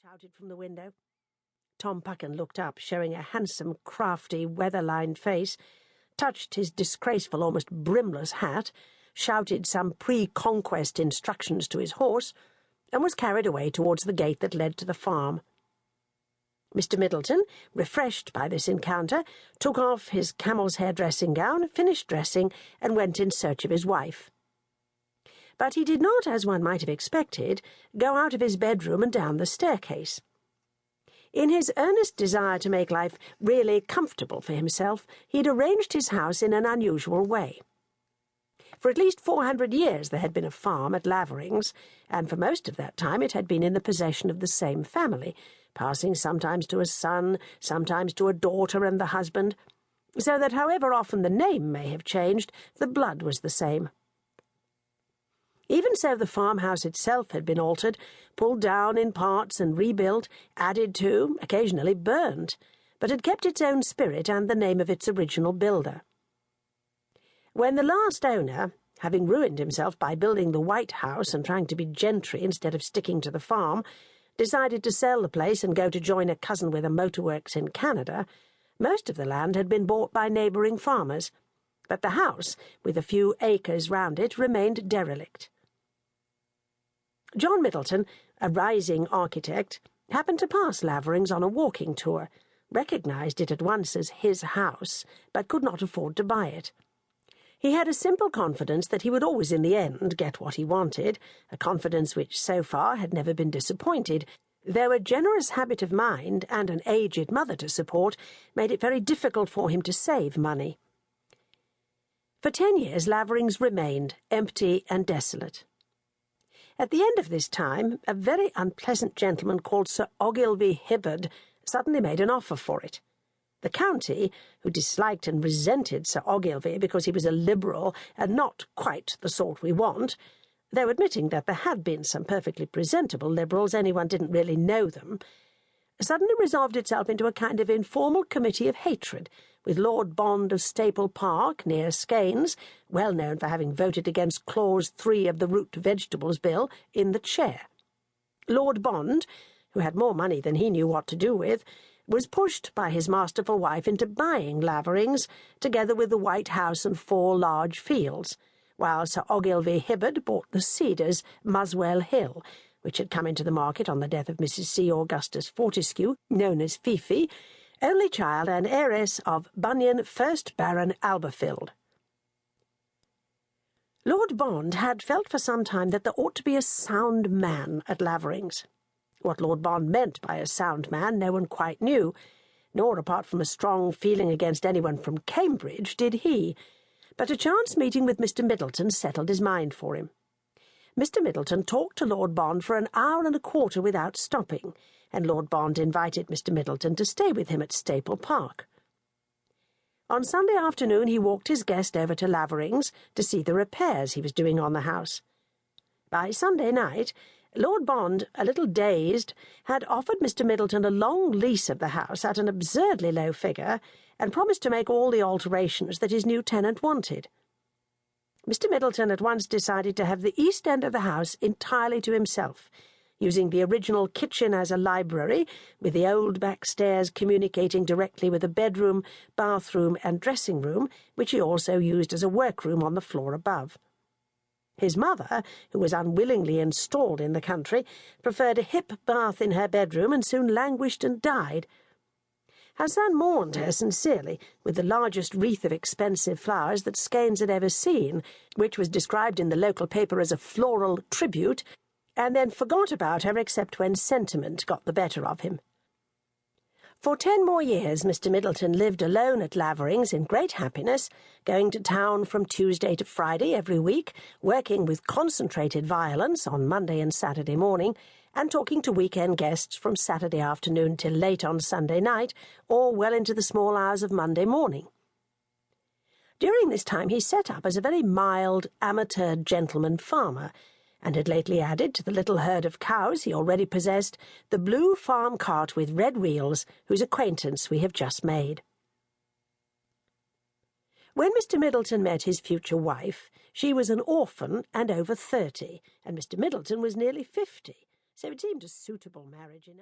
shouted from the window. Tom Pucken looked up, showing a handsome, crafty, weather-lined face, touched his disgraceful, almost brimless hat, shouted some pre-conquest instructions to his horse, and was carried away towards the gate that led to the farm. Mr. Middleton, refreshed by this encounter, took off his camel's hair dressing-gown, finished dressing, and went in search of his wife. But he did not, as one might have expected, go out of his bedroom and down the staircase. In his earnest desire to make life really comfortable for himself, he had arranged his house in an unusual way. For at least 400 years there had been a farm at Laverings, and for most of that time it had been in the possession of the same family, passing sometimes to a son, sometimes to a daughter and the husband, so that however often the name may have changed, the blood was the same. Even so, the farmhouse itself had been altered, pulled down in parts and rebuilt, added to, occasionally burnt, but had kept its own spirit and the name of its original builder. When the last owner, having ruined himself by building the White House and trying to be gentry instead of sticking to the farm, decided to sell the place and go to join a cousin with a motorworks in Canada, most of the land had been bought by neighbouring farmers, but the house, with a few acres round it, remained derelict. John Middleton, a rising architect, happened to pass Laverings on a walking tour, recognised it at once as his house, but could not afford to buy it. He had a simple confidence that he would always in the end get what he wanted, a confidence which so far had never been disappointed, though a generous habit of mind and an aged mother to support made it very difficult for him to save money. For 10 years Laverings remained empty and desolate. At the end of this time, a very unpleasant gentleman called Sir Ogilvy Hibbard suddenly made an offer for it. The county, who disliked and resented Sir Ogilvy because he was a Liberal and not quite the sort we want, though admitting that there had been some perfectly presentable Liberals, anyone didn't really know them, suddenly resolved itself into a kind of informal committee of hatred, with Lord Bond of Staple Park, near Skeins, well known for having voted against Clause 3 of the Root Vegetables Bill, in the chair. Lord Bond, who had more money than he knew what to do with, was pushed by his masterful wife into buying Laverings, together with the White House and 4 large fields, while Sir Ogilvy Hibbard bought the Cedars, Muswell Hill, which had come into the market on the death of Mrs. C. Augustus Fortescue, known as Fifi, only child and heiress of Bunyan, 1st Baron Alberfield. Lord Bond had felt for some time that there ought to be a sound man at Laverings. What Lord Bond meant by a sound man no one quite knew, nor, apart from a strong feeling against anyone from Cambridge, did he, but a chance meeting with Mr. Middleton settled his mind for him. Mr. Middleton talked to Lord Bond for an hour and a quarter without stopping, and Lord Bond invited Mr. Middleton to stay with him at Staple Park. On Sunday afternoon he walked his guest over to Laverings to see the repairs he was doing on the house. By Sunday night, Lord Bond, a little dazed, had offered Mr. Middleton a long lease of the house at an absurdly low figure, and promised to make all the alterations that his new tenant wanted. Mr. Middleton at once decided to have the east end of the house entirely to himself, using the original kitchen as a library, with the old back stairs communicating directly with a bedroom, bathroom, and dressing-room, which he also used as a workroom on the floor above. His mother, who was unwillingly installed in the country, preferred a hip bath in her bedroom and soon languished and died. Her son mourned her sincerely, with the largest wreath of expensive flowers that Skeins had ever seen, which was described in the local paper as a floral tribute, and then forgot about her except when sentiment got the better of him. For 10 more years Mr. Middleton lived alone at Laverings in great happiness, going to town from Tuesday to Friday every week, working with concentrated violence on Monday and Saturday morning, and talking to weekend guests from Saturday afternoon till late on Sunday night, or well into the small hours of Monday morning. During this time he set up as a very mild, amateur gentleman farmer, and had lately added to the little herd of cows he already possessed the blue farm cart with red wheels, whose acquaintance we have just made. When Mr. Middleton met his future wife, she was an orphan and over 30, and Mr. Middleton was nearly 50, so it seemed a suitable marriage enough.